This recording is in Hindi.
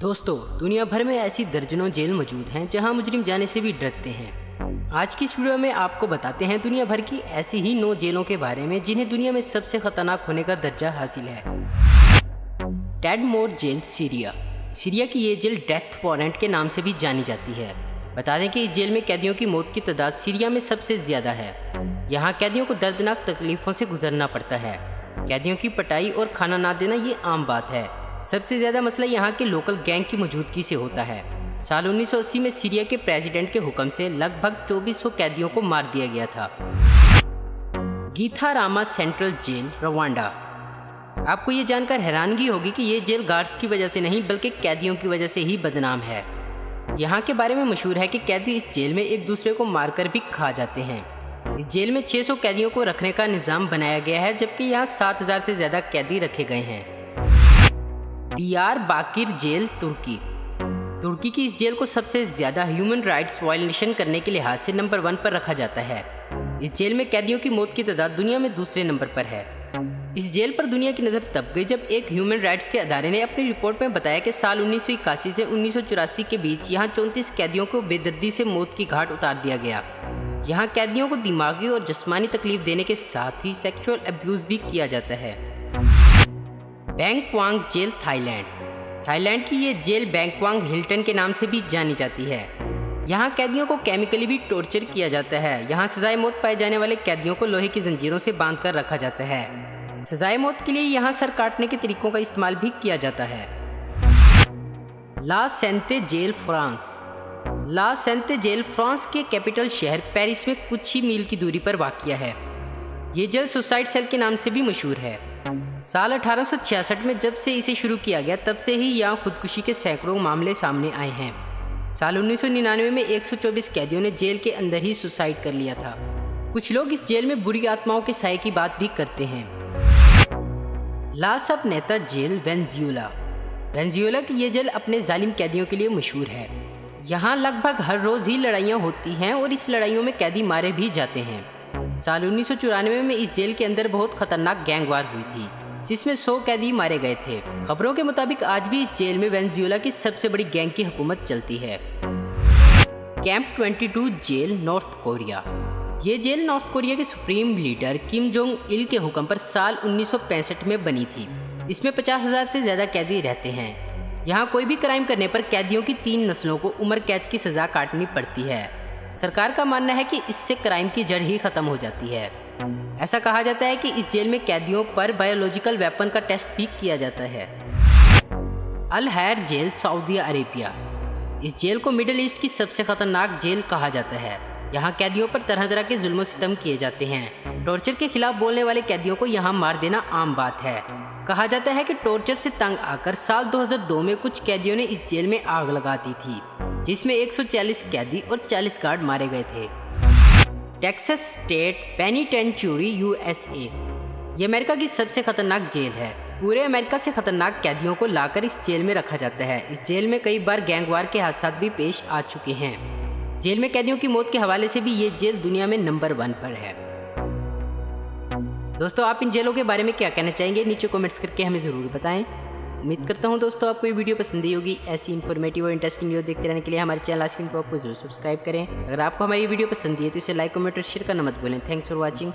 दोस्तों, दुनिया भर में ऐसी दर्जनों जेल मौजूद हैं जहां मुजरिम जाने से भी डरते हैं। आज की इस वीडियो में आपको बताते हैं दुनिया भर की ऐसी ही 9 जेलों के बारे में जिन्हें दुनिया में सबसे खतरनाक होने का दर्जा हासिल है। टैडमोर जेल, सीरिया की ये जेल डेथ वारंट के नाम से भी जानी जाती है। बता दें कि इस जेल में कैदियों की मौत की तादाद सीरिया में सबसे ज़्यादा है। यहाँ कैदियों को दर्दनाक तकलीफ़ों से गुजरना पड़ता है। कैदियों की पटाई और खाना ना देना ये आम बात है। सबसे ज़्यादा मसला यहाँ के लोकल गैंग की मौजूदगी से होता है। साल 1980 में सीरिया के प्रेसिडेंट के हुक्म से लगभग 2400 कैदियों को मार दिया गया था। गीथारामा सेंट्रल जेल, रवांडा। आपको ये जानकर हैरानगी होगी कि ये जेल गार्ड्स की वजह से नहीं बल्कि कैदियों की वजह से ही बदनाम है। यहाँ के बारे में मशहूर है कि कैदी इस जेल में एक दूसरे को मारकर भी खा जाते हैं। इस जेल में 600 कैदियों को रखने का निज़ाम बनाया गया है, जबकि यहाँ 7000 से ज़्यादा कैदी रखे गए हैं। दियारबाकिर जेल, तुर्की की इस जेल को सबसे ज़्यादा ह्यूमन राइट्स वायलेशन करने के लिहाज से नंबर 1 पर रखा जाता है। इस जेल में कैदियों की मौत की तादाद दुनिया में दूसरे नंबर पर है। इस जेल पर दुनिया की नज़र तब गई जब एक ह्यूमन राइट्स के अदारे ने अपनी रिपोर्ट में बताया कि साल 1981 से 1984 के बीच यहाँ 34 कैदियों को बेदर्दी से मौत की घाट उतार दिया गया। यहाँ कैदियों को दिमागी और जिस्मानी तकलीफ देने के साथ ही सेक्सुअल अब्यूज़ भी किया जाता है। बैंक्वांग जेल, थाईलैंड की ये जेल बैंक्वांग हिल्टन के नाम से भी जानी जाती है। यहाँ कैदियों को केमिकली भी टॉर्चर किया जाता है। यहाँ सजाए मौत पाए जाने वाले कैदियों को लोहे की जंजीरों से बांधकर रखा जाता है। सजाए मौत के लिए यहाँ सर काटने के तरीकों का इस्तेमाल भी किया जाता है। ला सेंते जेल, फ्रांस। ला सेंते जेल फ्रांस के कैपिटल शहर पेरिस में कुछ ही मील की दूरी पर वाक़िया है। ये जेल सुसाइड सेल के नाम से भी मशहूर है। साल 1866 में जब से इसे शुरू किया गया तब से ही यहाँ खुदकुशी के सैकड़ों मामले सामने आए हैं। साल 1999 में 124 कैदियों ने जेल के अंदर ही सुसाइड कर लिया था। कुछ लोग इस जेल में बुरी आत्माओं के साए की बात भी करते हैं। ला सबनेता जेल, वेनेजुएला की ये जेल अपने जालिम कैदियों के लिए मशहूर है। यहाँ लगभग हर रोज़ ही लड़ाइयाँ होती हैं और इस लड़ाइयों में कैदी मारे भी जाते हैं। साल 1994 में इस जेल के अंदर बहुत खतरनाक गैंग वार हुई थी जिसमें 100 कैदी मारे गए थे। खबरों के मुताबिक आज भी इस जेल में वेनेजुएला की सबसे बड़ी गैंग की हुकूमत चलती है। Camp 22 jail, North Korea. ये जेल नॉर्थ कोरिया के supreme leader Kim Jong Il के हुक्म पर साल 1965 में बनी थी। इसमें 50,000 से ज़्यादा कैदी रहते हैं। यहाँ कोई भी क्राइम करने पर कैदियों की 3 नस्लों को उम्र कैद की सज़ा काटनी पड़ती है। सरकार का मानना है कि इससे क्राइम की जड़ ही खत्म हो जाती है। ऐसा कहा जाता है कि इस जेल में कैदियों पर बायोलॉजिकल वेपन का टेस्ट भी किया जाता है। अल हैर जेल, सऊदी अरेबिया। इस जेल को मिडिल ईस्ट की सबसे खतरनाक जेल कहा जाता है। यहाँ कैदियों पर तरह तरह के जुल्म सितम किए जाते हैं। टॉर्चर के खिलाफ बोलने वाले कैदियों को यहाँ मार देना आम बात है। कहा जाता है कि टॉर्चर से तंग आकर साल 2002 में कुछ कैदियों ने इस जेल में आग लगा दी थी, जिसमें 140 कैदी और 40 गार्ड मारे गए थे। Texas state penitentiary, USA. ये अमेरिका की सबसे खतरनाक जेल है। पूरे अमेरिका से खतरनाक कैदियों को लाकर इस जेल में रखा जाता है। इस जेल में कई बार गैंगवार के हादसात भी पेश आ चुके हैं। जेल में कैदियों की मौत के हवाले से भी ये जेल दुनिया में नंबर 1 पर है। दोस्तों, आप इन जेलों के बारे में क्या कहना चाहेंगे? नीचे कमेंट्स करके हमें ज़रूर बताएं। उम्मीद करता हूं दोस्तों आपको ये वीडियो पसंद आई होगी। ऐसी इन्फॉर्मेटिव और इंटरेस्टिंग वीडियो देखते रहने के लिए हमारे चैनल आस्किंग को आपको जरूर सब्सक्राइब करें। अगर आपको हमारी वीडियो पसंद आई है तो इसे लाइक, कमेंट और शेयर करना मत भूलें। Thanks for watching.